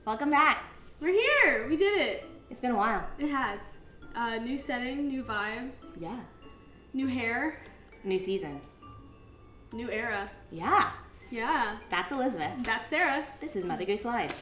Welcome back. We're here. We did it. It's been a while. It has. New setting, new vibes. Yeah. New hair. New season. New era. Yeah. Yeah. That's Elizabeth. That's Sarah. This is Mother Goose Lied.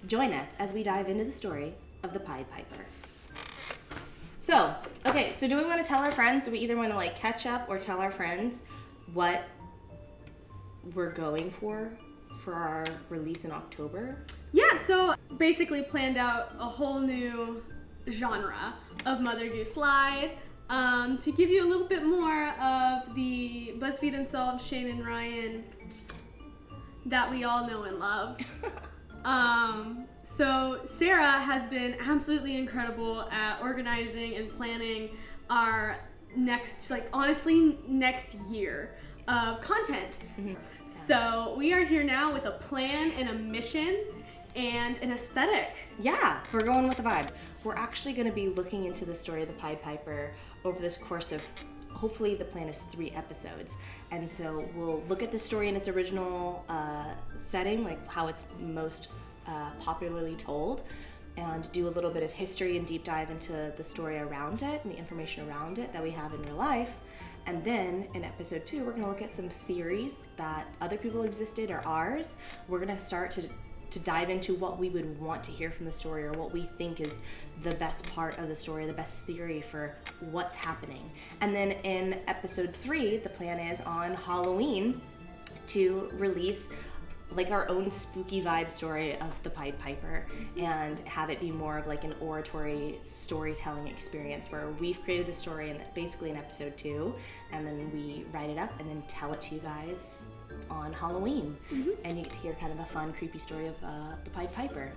Join us as we dive into the story of the Pied Piper. So do we want to tell our friends? Do we either want to catch up or tell our friends what we're going for our release in October? Yeah, so basically planned out a whole new genre of Mother Goose Lied to give you a little bit more of the BuzzFeed Unsolved Shane and Ryan that we all know and love. So Sarah has been absolutely incredible at organizing and planning our next year of content. Mm-hmm. So we are here now with a plan and a mission and an aesthetic. Yeah, we're going with the vibe. We're actually going to be looking into the story of the Pied Piper over this course of, hopefully the plan is 3 episodes. And so we'll look at the story in its original setting, like how it's most popularly told, and do a little bit of history and deep dive into the story around it and the information around it that we have in real life. And then in episode 2, we're going to look at some theories that other people existed or ours. We're going to start to dive into what we would want to hear from the story, or what we think is the best part of the story, the best theory for what's happening. And then in episode 3, the plan is on Halloween to release our own spooky vibe story of the Pied Piper, and have it be more of an oratory storytelling experience where we've created the story basically in episode 2, and then we write it up and then tell it to you guys on Halloween. Mm-hmm. And you get to hear kind of a fun, creepy story of the Pied Piper.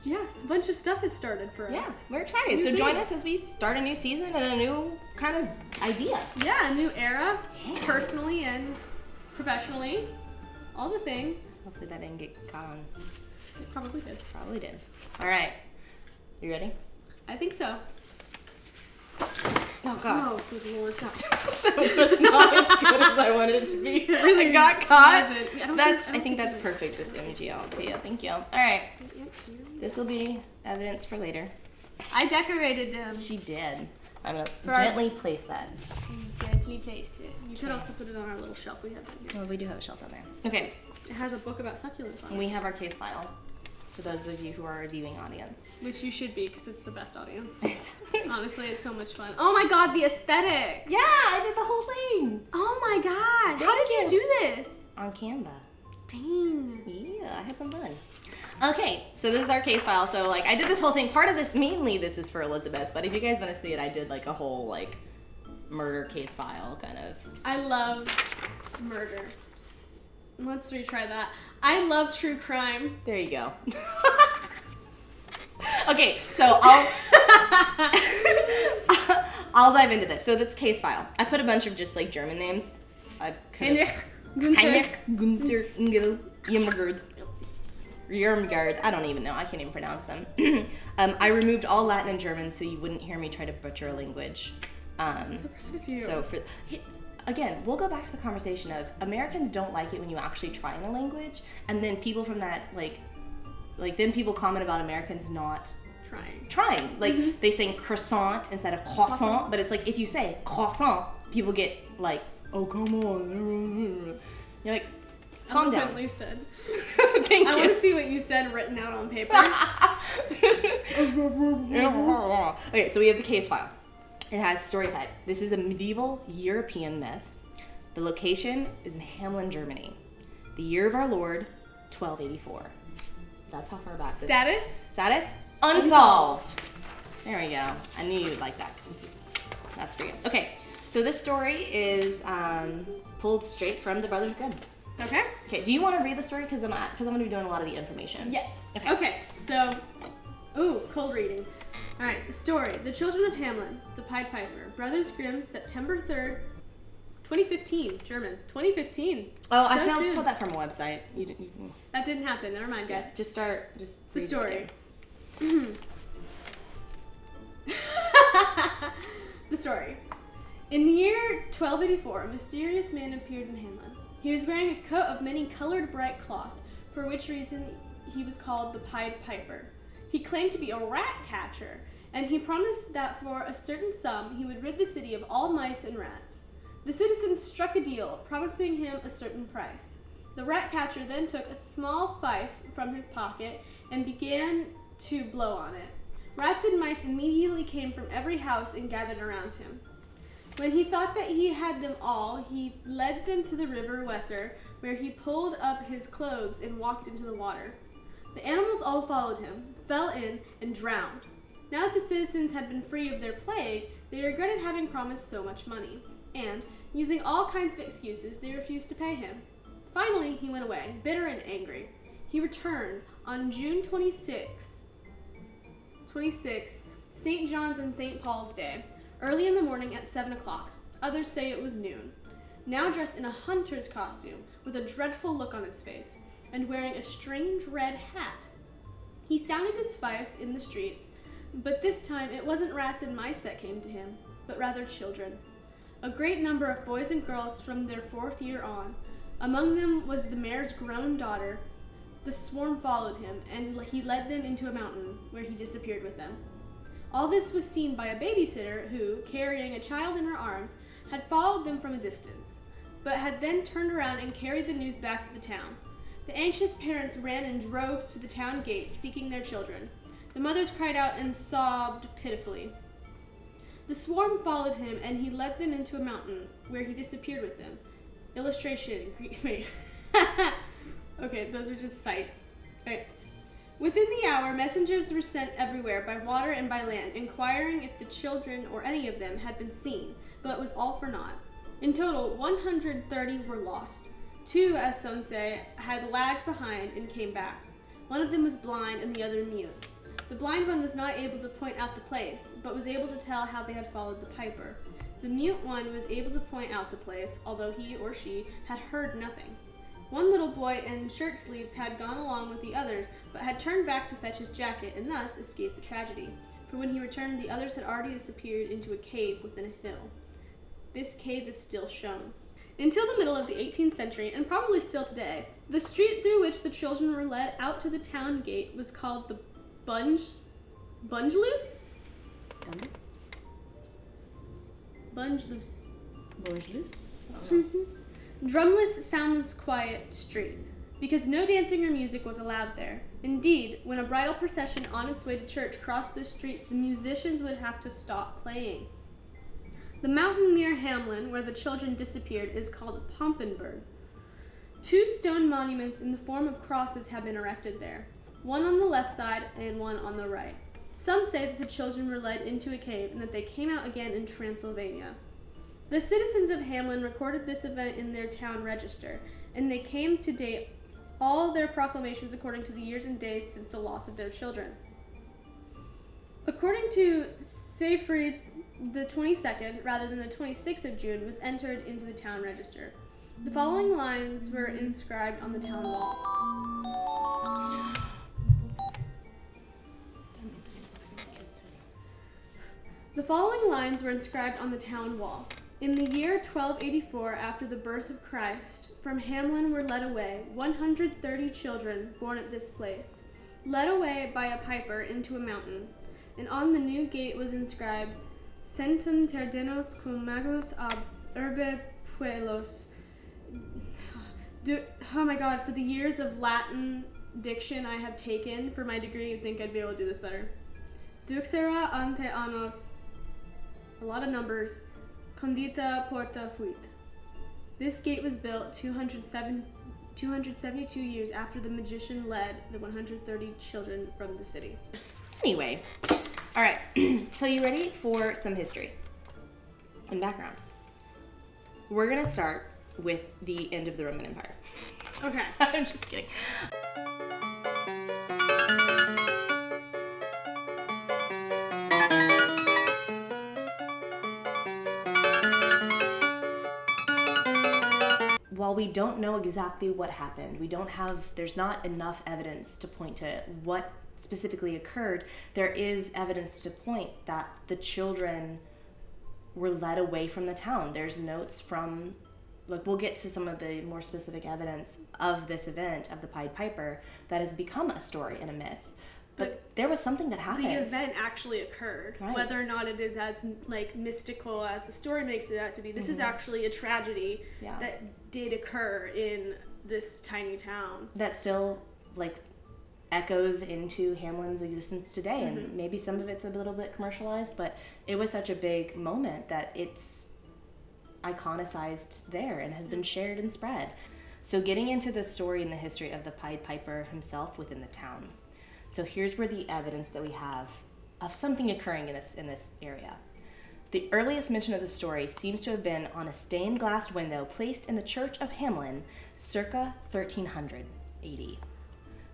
Yeah, a bunch of stuff has started for us. Yeah, we're excited. So join us as we start a new season and a new kind of idea. Yeah, a new era, personally and professionally. All the things. Hopefully that didn't get caught on. It probably did. Probably did. All right. You ready? I think so. Oh, God. Oh, good Lord. God. That was not as good as I wanted it to be. It really got caught. I think that's perfect with MGL. Yeah, thank you. All right. This will be evidence for later. I decorated them. She did. I'm going to gently place that. Gently place it. You could also put it on our little shelf we have in here. Well, we do have a shelf on there. Okay. It has a book about succulents on it. We have our case file for those of you who are our viewing audience. Which you should be, because it's the best audience. Honestly, it's so much fun. Oh my God, the aesthetic. Yeah, I did the whole thing. Oh my God. How did you do this? On Canva. Dang. Yeah, I had some fun. Okay, so this is our case file. So I did this whole thing. Part of this, mainly this is for Elizabeth, but if you guys want to see it, I did a whole murder case file kind of. I love murder. Let's retry that. I love true crime. There you go. Okay, so I'll dive into this. So this case file, I put a bunch of just German names. Heinrich, Gunther, Ingel, Yermgard. I don't even know. I can't even pronounce them. I removed all Latin and German so you wouldn't hear me try to butcher a language. So again, we'll go back to the conversation of Americans don't like it when you actually try in a language, and then people from that then people comment about Americans not trying. They say croissant instead of croissant, but it's if you say croissant, people get oh, come on. You're like, calm down. Said. Thank you. I want to see what you said written out on paper. Okay, so we have the case file. It has story type. This is a medieval European myth. The location is in Hamelin, Germany. The year of our Lord, 1284. That's how far back this is. Status? Unsolved. There we go. I knew you'd like that, because that's for you. Okay, so this story is pulled straight from the Brothers Grimm. Okay. Okay, do you want to read the story? Because I'm going to be doing a lot of the information. Yes. Okay, so, cold reading. All right, story. The Children of Hamelin, the Pied Piper. Brothers Grimm, September 3rd, 2015. German. 2015. Oh, I can pull that from a website. You can... That didn't happen. Never mind, guys. Yeah, just the story. The story. In the year 1284, a mysterious man appeared in Hamelin. He was wearing a coat of many colored bright cloth, for which reason he was called the Pied Piper. He claimed to be a rat catcher, and he promised that for a certain sum he would rid the city of all mice and rats. The citizens struck a deal, promising him a certain price. The rat catcher then took a small fife from his pocket and began to blow on it. Rats and mice immediately came from every house and gathered around him. When he thought that he had them all, he led them to the river Weser, where he pulled up his clothes and walked into the water. The animals all followed him, fell in, and drowned. Now that the citizens had been free of their plague, they regretted having promised so much money, and, using all kinds of excuses, they refused to pay him. Finally, he went away, bitter and angry. He returned on June 26th, St. John's and St. Paul's Day, early in the morning at 7 o'clock. Others say it was noon. Now dressed in a hunter's costume, with a dreadful look on his face, and wearing a strange red hat. He sounded his fife in the streets, but this time it wasn't rats and mice that came to him, but rather children. A great number of boys and girls from their 4th year on. Among them was the mayor's grown daughter. The swarm followed him, and he led them into a mountain, where he disappeared with them. All this was seen by a babysitter who, carrying a child in her arms, had followed them from a distance, but had then turned around and carried the news back to the town. The anxious parents ran in droves to the town gate, seeking their children. The mothers cried out and sobbed pitifully. The swarm followed him, and he led them into a mountain, where he disappeared with them. Illustration. Wait. Okay, those are just sights. Okay. Within the hour, messengers were sent everywhere, by water and by land, inquiring if the children, or any of them, had been seen, but it was all for naught. In total, 130 were lost. 2, as some say, had lagged behind and came back. One of them was blind and the other mute. The blind one was not able to point out the place, but was able to tell how they had followed the piper. The mute one was able to point out the place, although he or she had heard nothing. One little boy in shirt sleeves had gone along with the others, but had turned back to fetch his jacket and thus escaped the tragedy. For when he returned, the others had already disappeared into a cave within a hill. This cave is still shown. Until the middle of the 18th century, and probably still today, the street through which the children were led out to the town gate was called the Bungeloose? Bungeloose. Bungeloose? Drumless, soundless, quiet street, because no dancing or music was allowed there. Indeed, when a bridal procession on its way to church crossed the street, the musicians would have to stop playing. The mountain near Hamelin, where the children disappeared, is called Pompenberg. 2 stone monuments in the form of crosses have been erected there, one on the left side and one on the right. Some say that the children were led into a cave and that they came out again in Transylvania. The citizens of Hamelin recorded this event in their town register, and they came to date all their proclamations according to the years and days since the loss of their children. According to Seyfried, the 22nd, rather than the 26th of June, was entered into the town register. The following lines were inscribed on the town wall. The following lines were inscribed on the town wall. In the year 1284, after the birth of Christ, from Hamelin were led away 130 children born at this place, led away by a piper into a mountain, and on the new gate was inscribed, Centum terdenos cum magos ab urbe puellos. Oh my god, for the years of Latin diction I have taken for my degree, you'd think I'd be able to do this better. Duxera ante annos, a lot of numbers, condita porta fuit. This gate was built 272 years after the magician led the 130 children from the city. Anyway, all right, so you ready for some history and background? We're gonna start with the end of the Roman Empire. Okay. I'm just kidding. While we don't know exactly what happened, there's not enough evidence to point to what specifically occurred. There is evidence to point that the children were led away from the town. There's notes from, like, we'll get to some of the more specific evidence of this event, of the Pied Piper, that has become a story and a myth. But there was something that happened. The event actually occurred. Right. Whether or not it is as, like, mystical as the story makes it out to be, this is actually a tragedy that did occur in this tiny town. That still, like, echoes into Hamelin's existence today. And maybe some of it's a little bit commercialized, but it was such a big moment that it's iconicized there and has been shared and spread. So getting into the story and the history of the Pied Piper himself within the town. So here's where the evidence that we have of something occurring in this area. The earliest mention of the story seems to have been on a stained glass window placed in the church of Hamelin circa 1300 AD.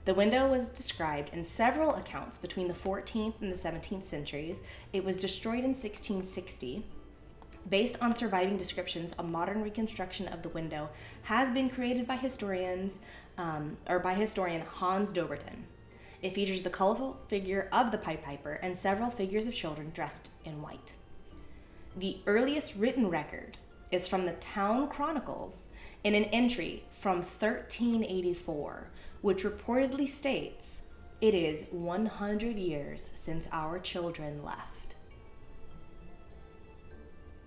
The window was described in several accounts between the 14th and the 17th centuries. It was destroyed in 1660. Based on surviving descriptions, a modern reconstruction of the window has been created by historian Hans Doberton. It features the colorful figure of the Pied Piper and several figures of children dressed in white. The earliest written record is from the Town Chronicles in an entry from 1384, which reportedly states, "It is 100 years since our children left."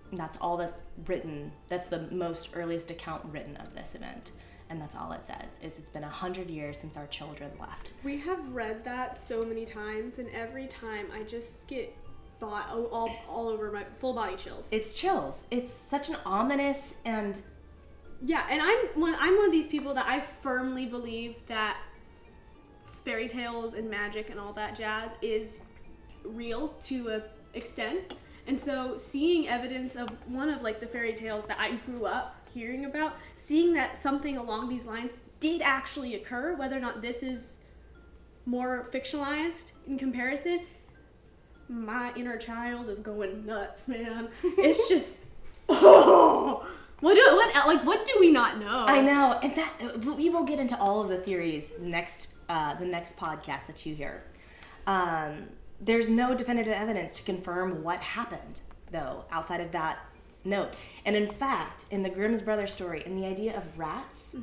And that's all that's written. That's the most earliest account written of this event. And that's all it says, is it's been 100 years since our children left. We have read that so many times, and every time I just get all over my full body chills. It's chills. It's such an ominous and... Yeah, and I'm one of these people that I firmly believe that fairy tales and magic and all that jazz is real to an extent. And so seeing evidence of one of, like, the fairy tales that I grew up hearing about, seeing that something along these lines did actually occur, whether or not this is more fictionalized in comparison, my inner child is going nuts, man. It's just, what do we not know? I know, and that we will get into all of the theories the next podcast that you hear. There's no definitive evidence to confirm what happened, though, outside of that note. And in fact, in the Grimm's Brothers story, in the idea of rats,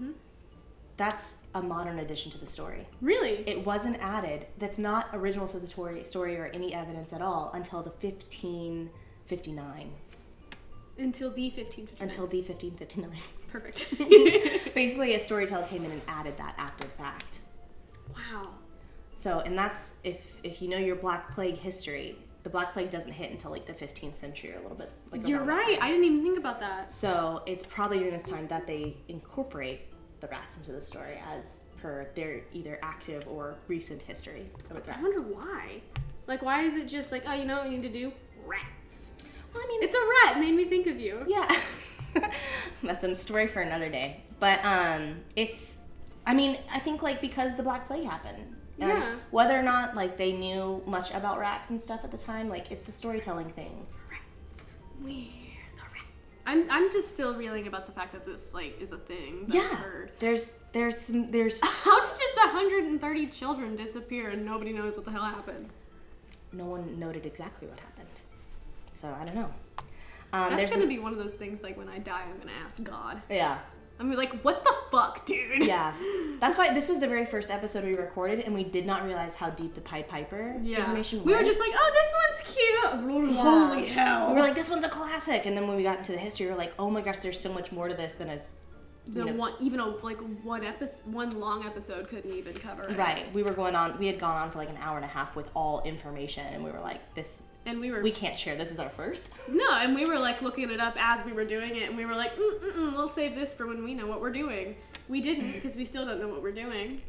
that's a modern addition to the story. Really? It wasn't added. That's not original to the story or any evidence at all until the 1559. Until the 1559. Until the 1559. Perfect. Basically, a storyteller came in and added that after the fact. Wow. So, and that's, if you know your Black Plague history, the Black Plague doesn't hit until like the 15th century or a little bit. Like You're right. I didn't even think about that. So it's probably during this time that they incorporate the rats into the story as per their either active or recent history with rats. I wonder why. Like, why is it just like, oh, you know what we need to do? Rats. Well, I mean, it's a rat. It made me think of you. Yeah. That's a story for another day. But I think like because the Black Plague happened. And yeah. Whether or not like they knew much about rats and stuff at the time, like it's a storytelling thing. Rats. We're the rats. I'm just still reeling about the fact that this like is a thing that I've heard. There's How did just 130 children disappear and nobody knows what the hell happened? No one noted exactly what happened. So I don't know. That's gonna be one of those things like when I die I'm gonna ask God. Yeah. I'm like, what the fuck, dude? Yeah. That's why this was the very first episode we recorded, and we did not realize how deep the Pied Piper information went. We were just like, oh, this one's cute. Yeah. Holy hell. We were like, this one's a classic. And then when we got into the history, we were like, oh my gosh, there's so much more to this than one long episode couldn't even cover. Right. We had gone on for like an hour and a half with all information, and we were like, we can't share. This is our first. No, and we were like looking it up as we were doing it, and we were like, we'll save this for when we know what we're doing. We didn't, because we still don't know what we're doing.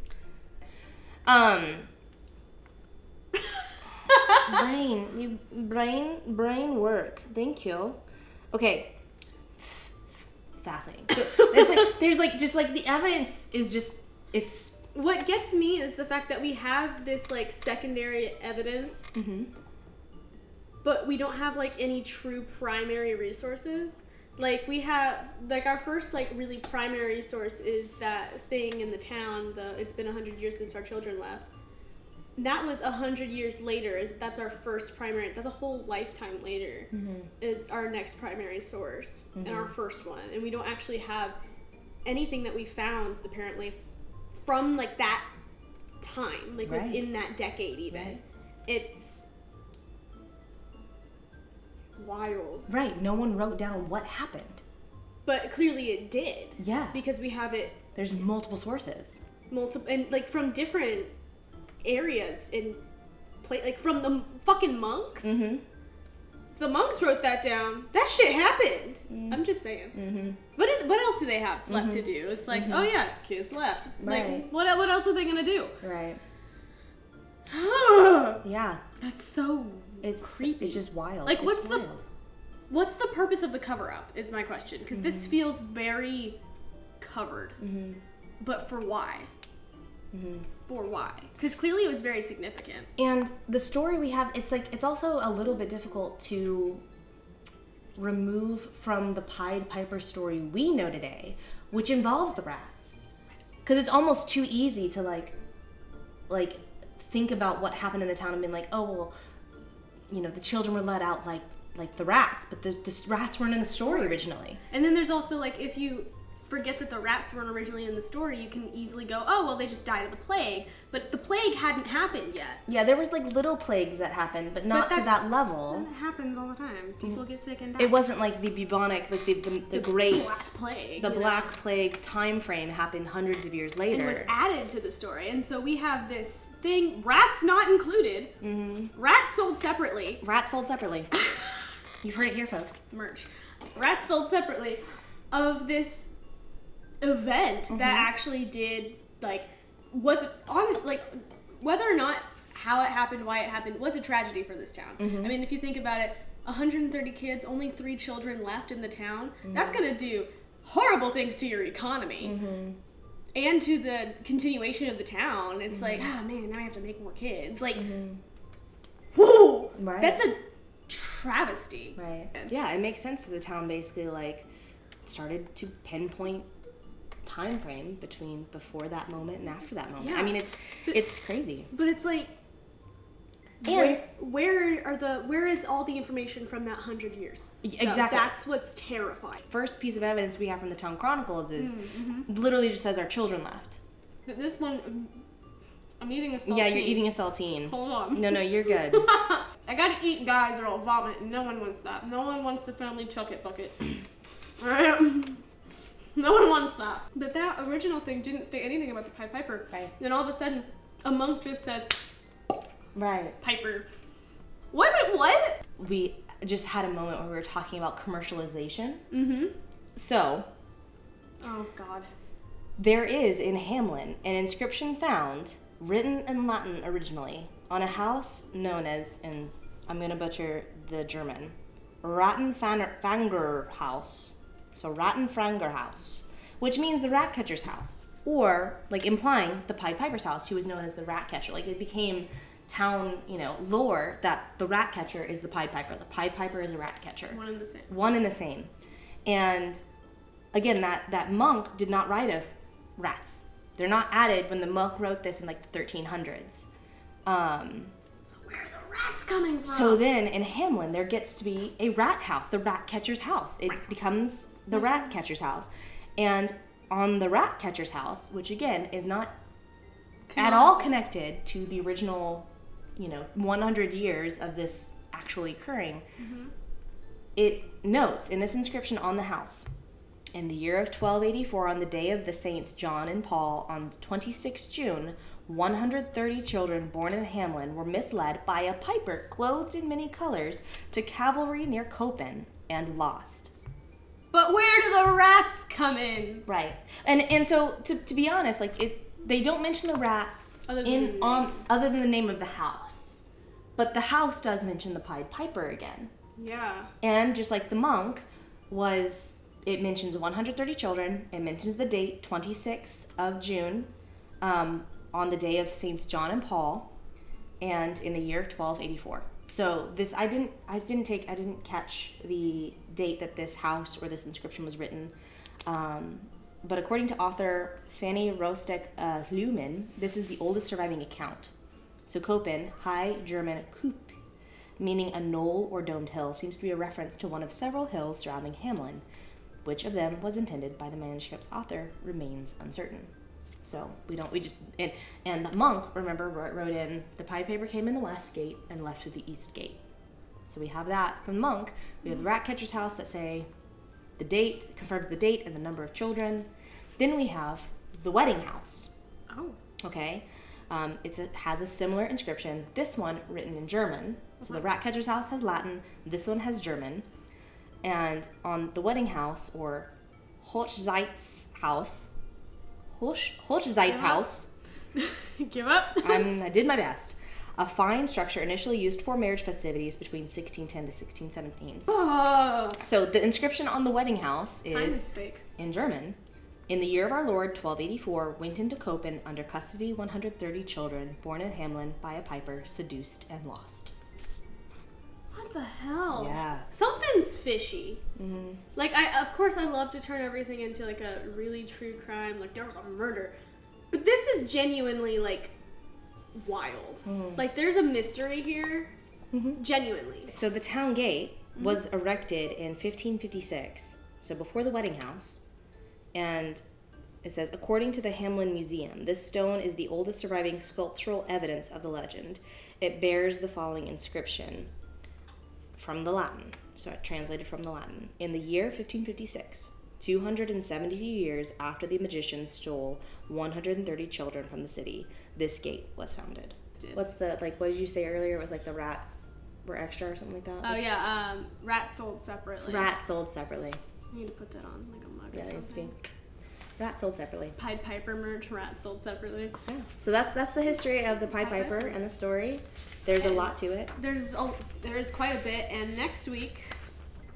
Brain work. Thank you. Okay. Fascinating. So it's like there's the evidence is just it's. What gets me is the fact that we have this like secondary evidence, but we don't have like any true primary resources. Like we have like our first like really primary resource is that thing in the town. It's been 100 years since our children left. that was 100 years later. That's our first primary. That's a whole lifetime later. Is our next primary source and our first one, and we don't actually have anything that we found apparently from like that time, like within that decade even. Right. It's wild. Right. No one wrote down what happened. But clearly it did. Yeah. Because we have it. There's multiple sources. And like from different areas in like from the fucking monks. The monks wrote that down. That shit happened. I'm just saying. What else do they have left to do? It's like, oh yeah, kids left. Right. Like, what else are they gonna do? Right. Yeah. That's so creepy. It's just wild. Like, it's what's the purpose of the cover up? Is my question, because this feels very covered. But for why? For why? Because clearly it was very significant. And the story we have, it's also a little bit difficult to remove from the Pied Piper story we know today, which involves the rats. Because it's almost too easy to like think about what happened in the town and being like, oh well, you know, the children were let out like the rats, but the rats weren't in the story originally. And then there's also like, if you forget that the rats weren't originally in the story, you can easily go, oh well, they just died of the plague, but the plague hadn't happened yet. Yeah, there was like little plagues that happened, but not to that level. That happens all the time. People get sick and die. It wasn't like the bubonic, like the great Black Plague. the Black Plague time frame happened hundreds of years later. It was added to the story, and so we have this thing, rats not included. Rats sold separately. Rats sold separately. You've heard it here, folks. Merch. Rats sold separately of this event that actually did, like, was honest, like, whether or not how it happened, why it happened, was a tragedy for this town. I mean, if you think about it, 130 kids, only 3 children left in the town, that's gonna do horrible things to your economy and to the continuation of the town. It's like, oh man, now I have to make more kids. Like, whoo, that's a travesty. Right. Yeah, it makes sense that the town basically like started to pinpoint time frame between before that moment and after that moment. Yeah. I mean, it's crazy. But it's like, and where is all the information from that 100 years? Exactly. So that's what's terrifying. First piece of evidence we have from the town chronicles is literally just says our children left. But this one, I'm eating a saltine. Yeah, you're eating a saltine. Hold on. No, you're good. I gotta eat, guys, or I'll vomit, and no one wants that. No one wants the family chuck-it bucket. Alright? No one wants that. But that original thing didn't say anything about the Pied Piper. Right. Then all of a sudden, a monk just says, Right. Piper. What? We just had a moment where we were talking about commercialization. Mm-hmm. So, oh God. there is in Hamelin an inscription found, written in Latin originally, on a house known as, and I'm going to butcher the German, Rattenfangerhaus. So Rattenfangerhaus, which means the rat catcher's house, or like implying the Pied Piper's house, who was known as the rat catcher. Like it became town, lore that the rat catcher is the Pied Piper. The Pied Piper is a rat catcher. One and the same. One and the same. And again, that monk did not write of rats. They're not added when the monk wrote this in like the 1300s. Where are the rats coming from? So then in Hamelin, there gets to be a rat house, the rat catcher's house. It becomes the rat catcher's house. And on the rat catcher's house, which again is not at all connected to the original, 100 years of this actually occurring, it notes in this inscription on the house, in the year of 1284, on the day of the Saints John and Paul, on 26 June, 130 children born in Hamelin were misled by a piper clothed in many colors to cavalry near Copen and lost. But where do the rats come in? Right. And so to be honest, they don't mention the rats other than the name of the house. But the house does mention the Pied Piper again. Yeah. And just like the monk it mentions 130 children. It mentions the date, 26th of June, on the day of Saints John and Paul, and in the year 1284. So this, I didn't catch the date that this house or this inscription was written. But according to author Fanny Roestek Lumen, this is the oldest surviving account So Kopen, High German Kup, meaning a knoll or domed hill, seems to be a reference to one of several hills surrounding Hamelin. Which of them was intended by the manuscript's author remains uncertain. So and the monk, remember, wrote in, the Pied Piper came in the west gate and left through the east gate. So we have that from the monk. We have the rat catcher's house that say the date, confirms the date and the number of children. Then we have the wedding house. Oh. Okay. It has a similar inscription. This one written in German. So the rat catcher's house has Latin. This one has German. And on the wedding house, or Hochzeitshaus, Give up. I did my best. A fine structure initially used for marriage festivities between 1610 to 1617. Oh. So the inscription on the wedding house Time is fake. in German. In the year of our Lord, 1284, went into Kopen under custody 130 children born in Hamelin by a piper, seduced and lost. What the hell? Yeah. Something's fishy. Mm-hmm. Like, of course I love to turn everything into like a really true crime, like there was a murder. But this is genuinely like wild. Mm-hmm. Like there's a mystery here. Mm-hmm. Genuinely. So the town gate was erected in 1556, so before the wedding house. And it says, according to the Hamelin Museum, this stone is the oldest surviving sculptural evidence of the legend. It bears the following inscription from the Latin. So I translated from the Latin. In the year 1556, 272 years after the magicians stole 130 children from the city, this gate was founded. What's the, like, what did you say earlier? It was like the rats were extra or something like that? Oh, yeah. Rats sold separately. Rats sold separately. I need to put that on like a mug or something. Needs to be. Rat sold separately. Pied Piper merch, rat sold separately. Yeah. So that's the history of the Pied Piper and the story. There's a lot to it. There's quite a bit, and next week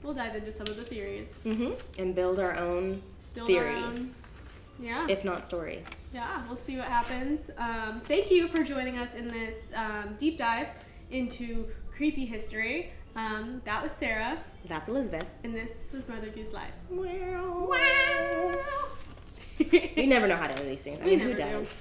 we'll dive into some of the theories. Mm-hmm. And build our own theory. Yeah. If not story. Yeah, we'll see what happens. Thank you for joining us in this deep dive into creepy history. That was Sarah. That's Elizabeth. And this was Mother Goose Lied. Wow. We never know how to do these things. I mean, who does?